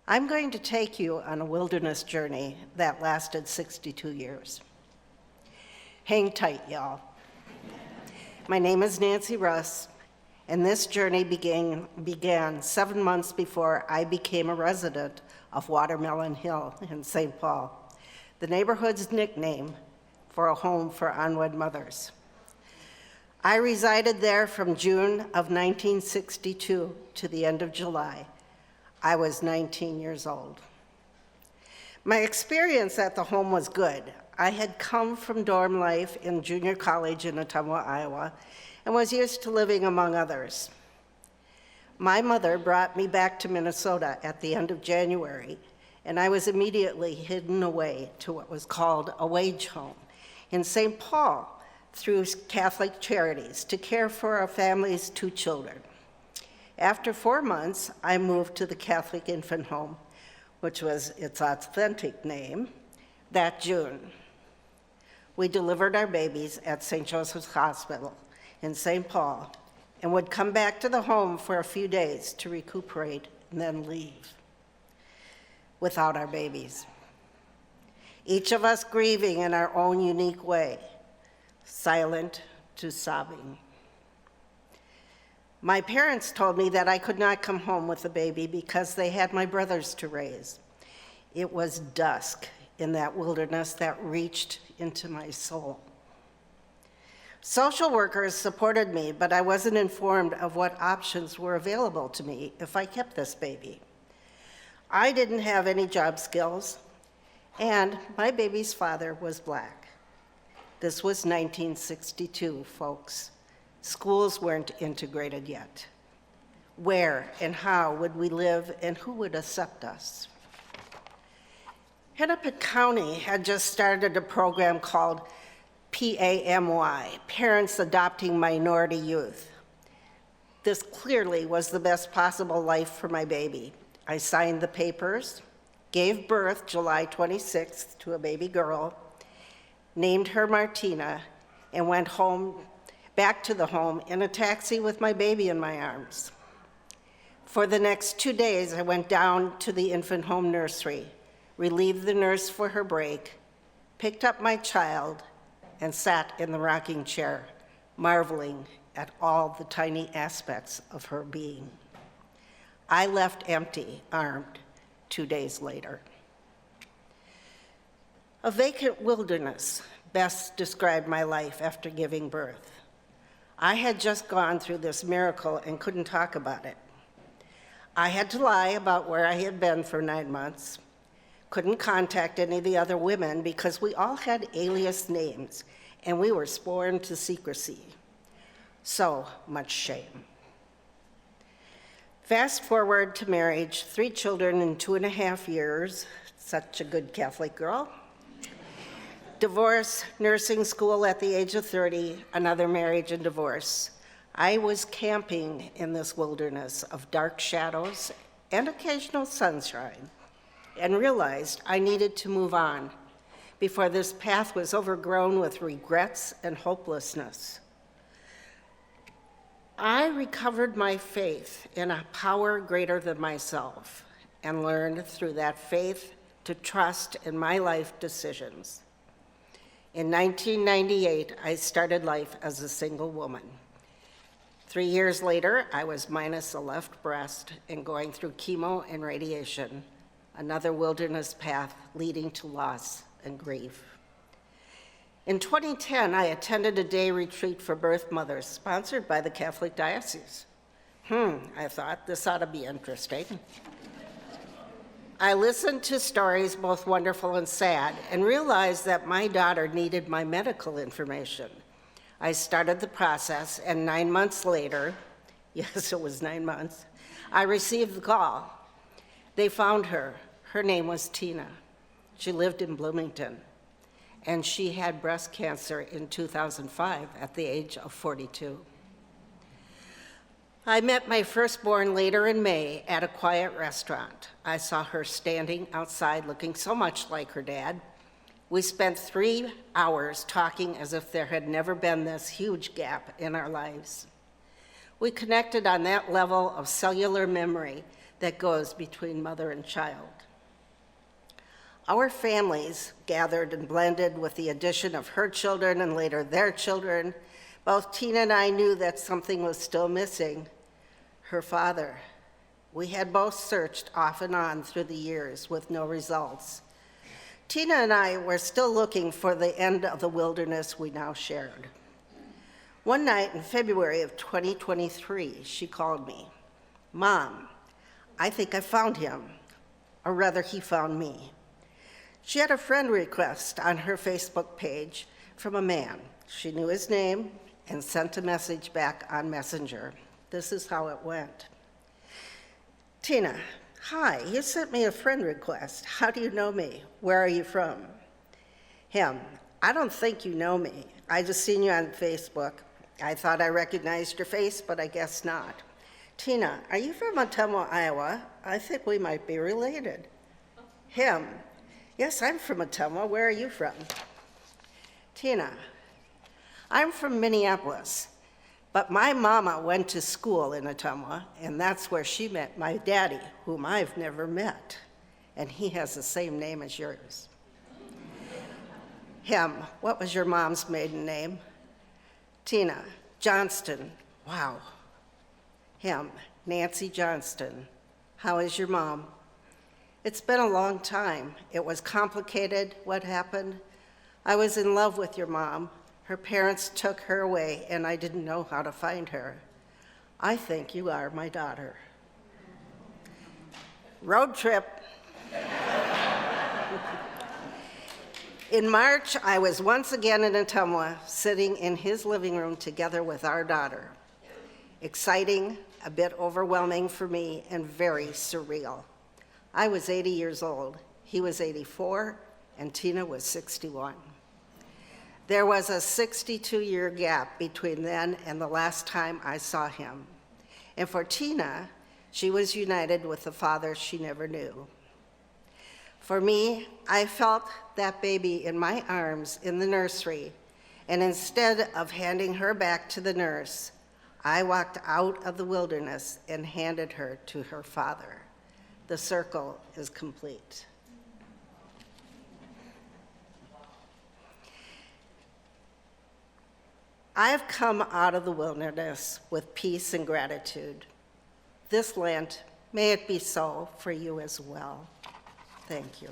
I'm going to take you on a wilderness journey that lasted 62 years. Hang tight, y'all. My name is Nancy Russ, and this journey began 7 months before I became a resident of Watermelon Hill in St. Paul, the neighborhood's nickname for a home for unwed mothers. I resided there from June of 1962 to the end of July. I was 19 years old. My experience at the home was good. I had come from dorm life in junior college in Ottumwa, Iowa, and was used to living among others. My mother brought me back to Minnesota at the end of January, and I was immediately hidden away to what was called a wage home in St. Paul through Catholic Charities to care for our family's 2 children. After 4 months, I moved to the Catholic Infant Home, which was its authentic name, that June. We delivered our babies at St. Joseph's Hospital in St. Paul and would come back to the home for a few days to recuperate and then leave without our babies. Each of us grieving in our own unique way, silent to sobbing. My parents told me that I could not come home with the baby because they had my brothers to raise. It was dusk in that wilderness that reached into my soul. Social workers supported me, but I wasn't informed of what options were available to me if I kept this baby. I didn't have any job skills, and my baby's father was Black. This was 1962, folks. Schools weren't integrated yet. Where and how would we live, and who would accept us? Hennepin County had just started a program called PAMY, Parents Adopting Minority Youth. This clearly was the best possible life for my baby. I signed the papers, gave birth July 26th to a baby girl, named her Martina, and went back to the home in a taxi with my baby in my arms. For the next 2 days, I went down to the infant home nursery, relieved the nurse for her break, picked up my child, and sat in the rocking chair, marveling at all the tiny aspects of her being. I left empty, armed, 2 days later. A vacant wilderness best described my life after giving birth. I had just gone through this miracle and couldn't talk about it. I had to lie about where I had been for 9 months, couldn't contact any of the other women because we all had alias names and we were sworn to secrecy. So much shame. Fast forward to marriage, 3 children in 2.5 years, such a good Catholic girl. Divorce, nursing school at the age of 30, another marriage and divorce. I was camping in this wilderness of dark shadows and occasional sunshine and realized I needed to move on before this path was overgrown with regrets and hopelessness. I recovered my faith in a power greater than myself and learned through that faith to trust in my life decisions. In 1998, I started life as a single woman. 3 years later, I was minus a left breast and going through chemo and radiation, another wilderness path leading to loss and grief. In 2010, I attended a day retreat for birth mothers sponsored by the Catholic Diocese. I thought this ought to be interesting. I listened to stories both wonderful and sad and realized that my daughter needed my medical information. I started the process, and 9 months later, yes, it was 9 months, I received the call. They found her. Her name was Tina. She lived in Bloomington, and she had breast cancer in 2005 at the age of 42. I met my firstborn later in May at a quiet restaurant. I saw her standing outside looking so much like her dad. We spent 3 hours talking as if there had never been this huge gap in our lives. We connected on that level of cellular memory that goes between mother and child. Our families gathered and blended with the addition of her children and later their children. Both Tina and I knew that something was still missing, her father. We had both searched off and on through the years with no results. Tina and I were still looking for the end of the wilderness we now shared. One night in February of 2023, she called me. "Mom, I think I found him," or rather, he found me. She had a friend request on her Facebook page from a man. She knew his name and sent a message back on Messenger. This is how it went. "Tina, hi, you sent me a friend request. How do you know me? Where are you from?" Him, "I don't think you know me. I just seen you on Facebook. I thought I recognized your face, but I guess not." "Tina, are you from Ottumwa, Iowa? I think we might be related." Him, "Yes, I'm from Ottumwa. Where are you from?" Tina, "I'm from Minneapolis, but my mama went to school in Ottumwa, and that's where she met my daddy, whom I've never met, and he has the same name as yours." Him, "What was your mom's maiden name?" Tina, "Johnston." "Wow." Him, "Nancy Johnston. How is your mom?" "It's been a long time. It was complicated. What happened? I was in love with your mom. Her parents took her away, and I didn't know how to find her. I think you are my daughter." Road trip. In March, I was once again in Ottumwa, sitting in his living room together with our daughter. Exciting, a bit overwhelming for me, and very surreal. I was 80 years old, he was 84, and Tina was 61. There was a 62-year gap between then and the last time I saw him. And for Tina, she was united with the father she never knew. For me, I felt that baby in my arms in the nursery, and instead of handing her back to the nurse, I walked out of the wilderness and handed her to her father. The circle is complete. I have come out of the wilderness with peace and gratitude. This Lent, may it be so for you as well. Thank you.